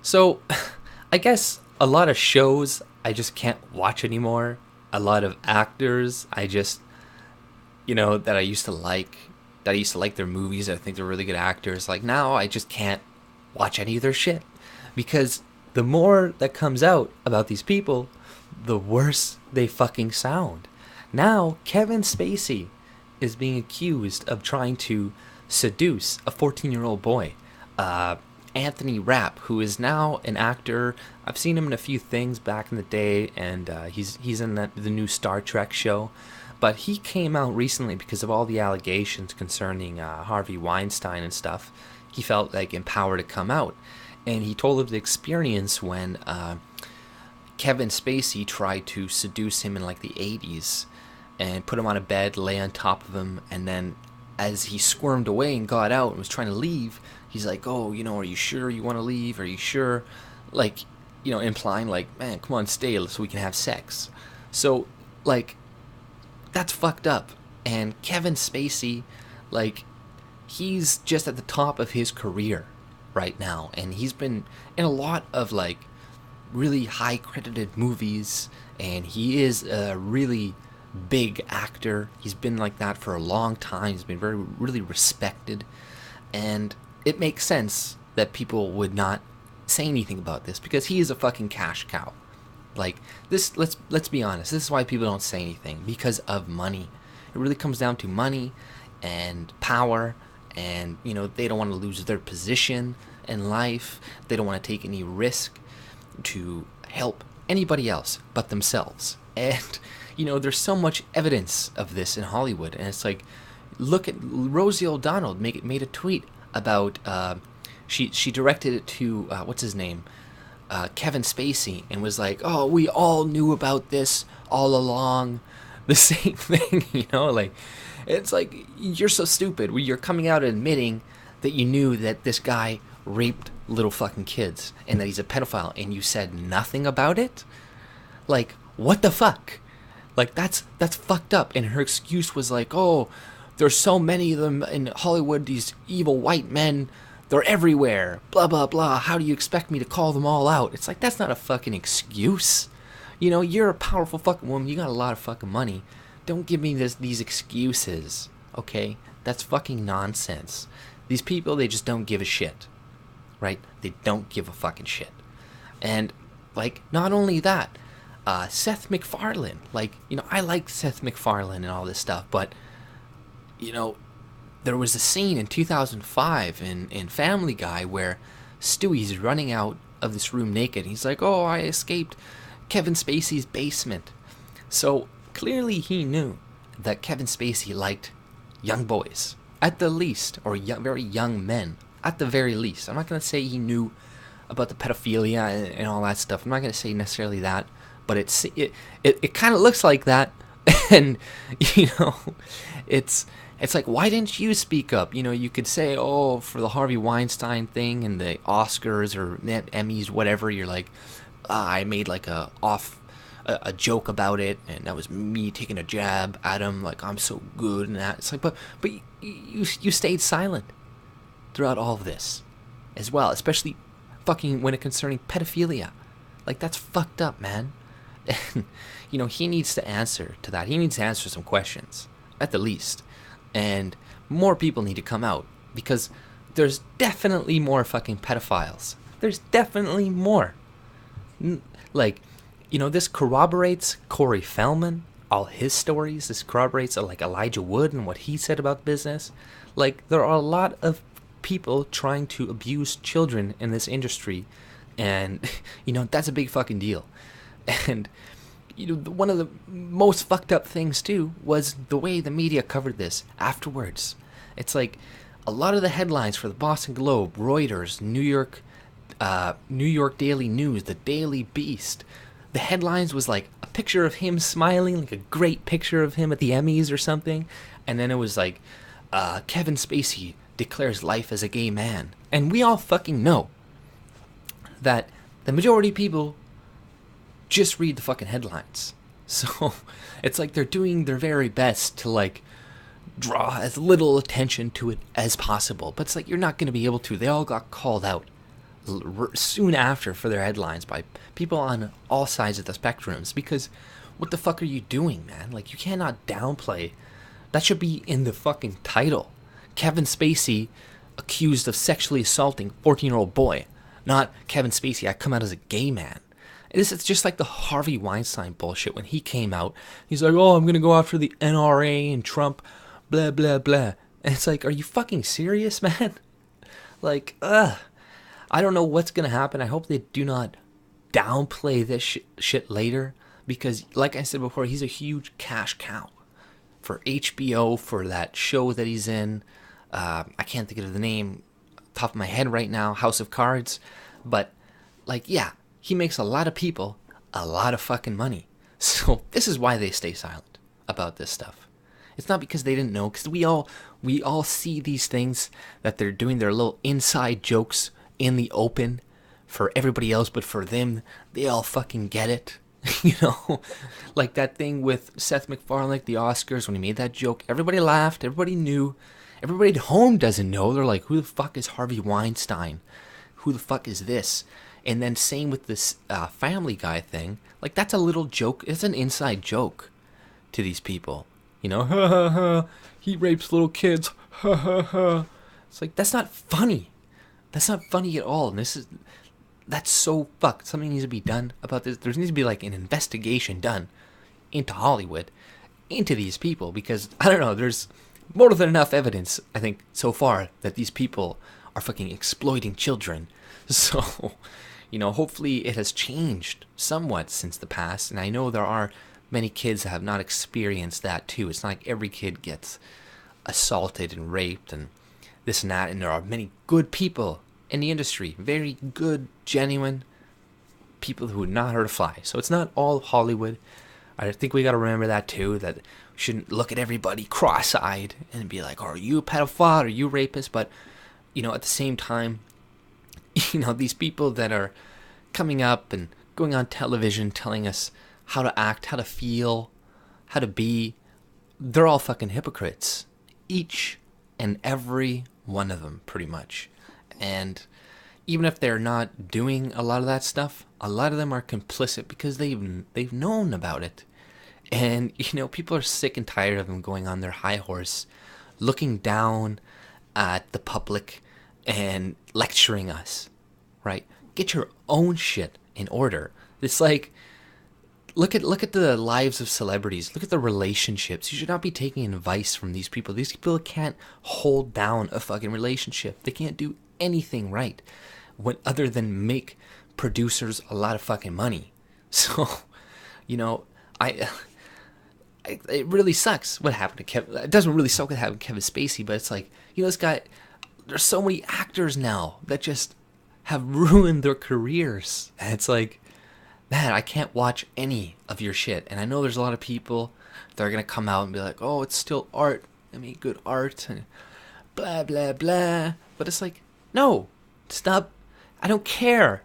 So, I guess a lot of shows I just can't watch anymore. A lot of actors I just, that I used to like their movies. I think they're really good actors. Like now I just can't watch any of their shit because the more that comes out about these people, the worse they fucking sound. Now, Kevin Spacey is being accused of trying to seduce a 14-year-old boy. Anthony Rapp, who is now an actor. I've seen him in a few things back in the day, and he's in the new Star Trek show. But he came out recently because of all the allegations concerning Harvey Weinstein and stuff. He felt like empowered to come out, and he told of the experience when Kevin Spacey tried to seduce him in like the 80s and put him on a bed, lay on top of him, and then as he squirmed away and got out and was trying to leave, he's like, oh, are you sure you want to leave? Are you sure? Like, implying like, man, come on, stay so we can have sex. So, like, that's fucked up. And Kevin Spacey, like, he's just at the top of his career right now. And he's been in a lot of, like, really high credited movies. And he is a really big actor. He's been like that for a long time. He's been really respected, and it makes sense that people would not say anything about this because he is a fucking cash cow. Like this, let's be honest. This is why people don't say anything, because of money. It really comes down to money and power, and they don't want to lose their position in life. They don't want to take any risk to help anybody else but themselves. And there's so much evidence of this in Hollywood, and it's like, look at Rosie O'Donnell made a tweet about she directed it to what's his name, Kevin Spacey, and was like, oh, we all knew about this all along. The same thing, like, it's like, you're so stupid. You're coming out and admitting that you knew that this guy raped little fucking kids and that he's a pedophile, and you said nothing about it. Like, what the fuck? Like, that's fucked up. And her excuse was like, oh, there's so many of them in Hollywood, these evil white men, they're everywhere, blah, blah, blah. How do you expect me to call them all out? It's like, that's not a fucking excuse. You're a powerful fucking woman. You got a lot of fucking money. Don't give me these excuses, okay? That's fucking nonsense. These people, they just don't give a shit, right? They don't give a fucking shit. And, like, not only that, Seth MacFarlane, like, I like Seth MacFarlane and all this stuff, but, there was a scene in 2005 in Family Guy where Stewie's running out of this room naked. He's like, oh, I escaped Kevin Spacey's basement. So, clearly he knew that Kevin Spacey liked young boys, at the least, or very young men, at the very least. I'm not going to say he knew about the pedophilia and all that stuff. I'm not going to say necessarily that. But it kind of looks like that, and it's like, why didn't you speak up? You could say, oh, for the Harvey Weinstein thing and the Oscars or Emmys, whatever. You're like, I made like a joke about it, and that was me taking a jab at him, like I'm so good and that. It's like, but you stayed silent throughout all of this, as well, especially fucking when it concerning pedophilia. Like, that's fucked up, man. And, he needs to answer to that. He needs to answer some questions, at the least. And more people need to come out, because there's definitely more fucking pedophiles. There's definitely more. Like, this corroborates Corey Feldman, all his stories. This corroborates, like, Elijah Wood and what he said about business. Like, there are a lot of people trying to abuse children in this industry. And, that's a big fucking deal. And, one of the most fucked up things, too, was the way the media covered this afterwards. It's like, a lot of the headlines for the Boston Globe, Reuters, New York Daily News, the Daily Beast, the headlines was like a picture of him smiling, like a great picture of him at the Emmys or something. And then it was like, Kevin Spacey declares life as a gay man. And we all fucking know that the majority of people just read the fucking headlines. So it's like they're doing their very best to, like, draw as little attention to it as possible. But it's like, you're not going to be able to. They all got called out soon after for their headlines by people on all sides of the spectrums. Because what the fuck are you doing, man? Like, you cannot downplay. That should be in the fucking title. Kevin Spacey accused of sexually assaulting 14-year-old boy. Not Kevin Spacey, I come out as a gay man. It's just like the Harvey Weinstein bullshit when he came out. He's like, oh, I'm going to go after the NRA and Trump, blah, blah, blah. And it's like, are you fucking serious, man? Like, I don't know what's going to happen. I hope they do not downplay this shit later. Because, like I said before, he's a huge cash cow. For HBO, for that show that he's in. I can't think of the name top of my head right now, House of Cards. But, like, yeah, he makes a lot of people a lot of fucking money. So this is why they stay silent about this stuff. It's not because they didn't know, because we all see these things, that they're doing their little inside jokes in the open for everybody else, but for them, they all fucking get it. You know, like that thing with Seth MacFarlane, like the Oscars, when he made that joke, everybody laughed, everybody knew. Everybody at home doesn't know. They're like, who the fuck is Harvey Weinstein? Who the fuck is this? And then same with this Family Guy thing. Like, that's a little joke. It's an inside joke to these people. You know, ha ha ha, he rapes little kids. Ha ha ha. It's like, that's not funny. That's not funny at all. And that's so fucked. Something needs to be done about this. There needs to be like an investigation done into Hollywood, into these people, because I don't know, there's more than enough evidence, I think, so far that these people are fucking exploiting children. So, you know, hopefully it has changed somewhat since the past, and I know there are many kids that have not experienced that too. It's not like every kid gets assaulted and raped and this and that, and there are many good people in the industry, very good, genuine people who would not hurt a fly. So it's not all Hollywood. I think we got to remember that too, that we shouldn't look at everybody cross-eyed and be like, oh, are you a pedophile, are you a rapist? But, you know, at the same time, you know, these people that are coming up and going on television telling us how to act, how to feel, how to be, they're all fucking hypocrites. Each and every one of them, pretty much. And even if they're not doing a lot of that stuff, a lot of them are complicit because they've known about it. And, you know, people are sick and tired of them going on their high horse, looking down at the public and lecturing us, right? Get your own shit in order. It's like, look at the lives of celebrities. Look at the relationships. You should not be taking advice from these people. These people can't hold down a fucking relationship. They can't do anything right other than make producers a lot of fucking money. So, you know, it really sucks what happened to Kevin. It doesn't really suck what happened to Kevin Spacey, but it's like, you know, this guy, there's so many actors now that just have ruined their careers. And it's like, man, I can't watch any of your shit. And I know there's a lot of people that are going to come out and be like, oh, it's still art. I mean, good art and blah, blah, blah. But it's like, no, stop. I don't care.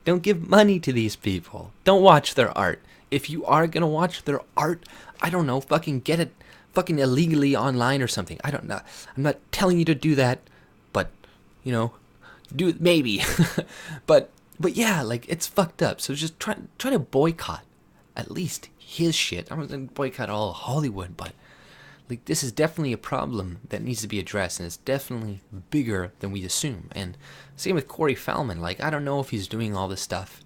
Don't give money to these people. Don't watch their art. If you are going to watch their art, I don't know, fucking get it fucking illegally online or something. I don't know. I'm not telling you to do that, but, you know, do it maybe. But yeah, like, it's fucked up. So just try to boycott at least his shit. I'm not going to boycott all of Hollywood, but like, this is definitely a problem that needs to be addressed, and it's definitely bigger than we assume. And same with Corey Feldman. Like, I don't know if he's doing all this stuff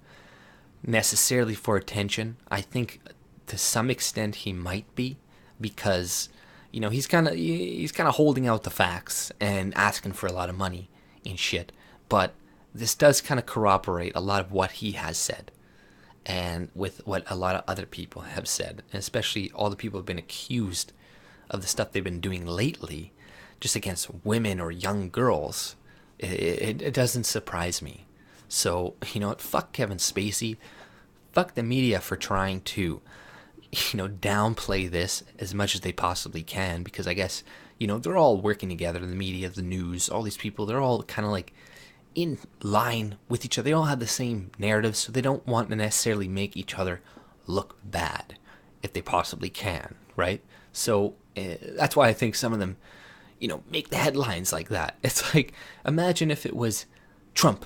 necessarily for attention. I think to some extent he might be, because, you know, he's kind of holding out the facts and asking for a lot of money and shit. But this does kind of corroborate a lot of what he has said, and with what a lot of other people have said, and especially all the people who have been accused of the stuff they've been doing lately, just against women or young girls. It doesn't surprise me. So, you know what, fuck Kevin Spacey, fuck the media for trying to, you know, downplay this as much as they possibly can, because I guess, you know, they're all working together, the media, the news, all these people, they're all kind of like in line with each other. They all have the same narrative, so they don't want to necessarily make each other look bad if they possibly can, right? So that's why I think some of them, you know, make the headlines like that. It's like, imagine if it was Trump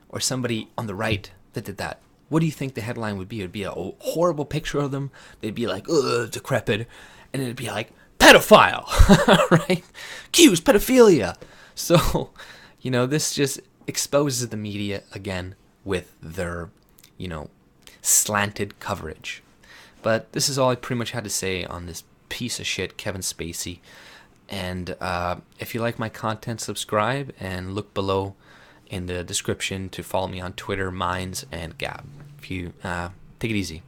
or somebody on the right that did that, what do you think the headline would be? It would be a horrible picture of them. They'd be like, ugh, decrepit. And it'd be like, pedophile, right? Accused pedophilia. So, this just exposes the media again with their, slanted coverage. But this is all I pretty much had to say on this piece of shit, Kevin Spacey. And if you like my content, subscribe and look below in the description to follow me on Twitter, Minds, and Gab. If you take it easy.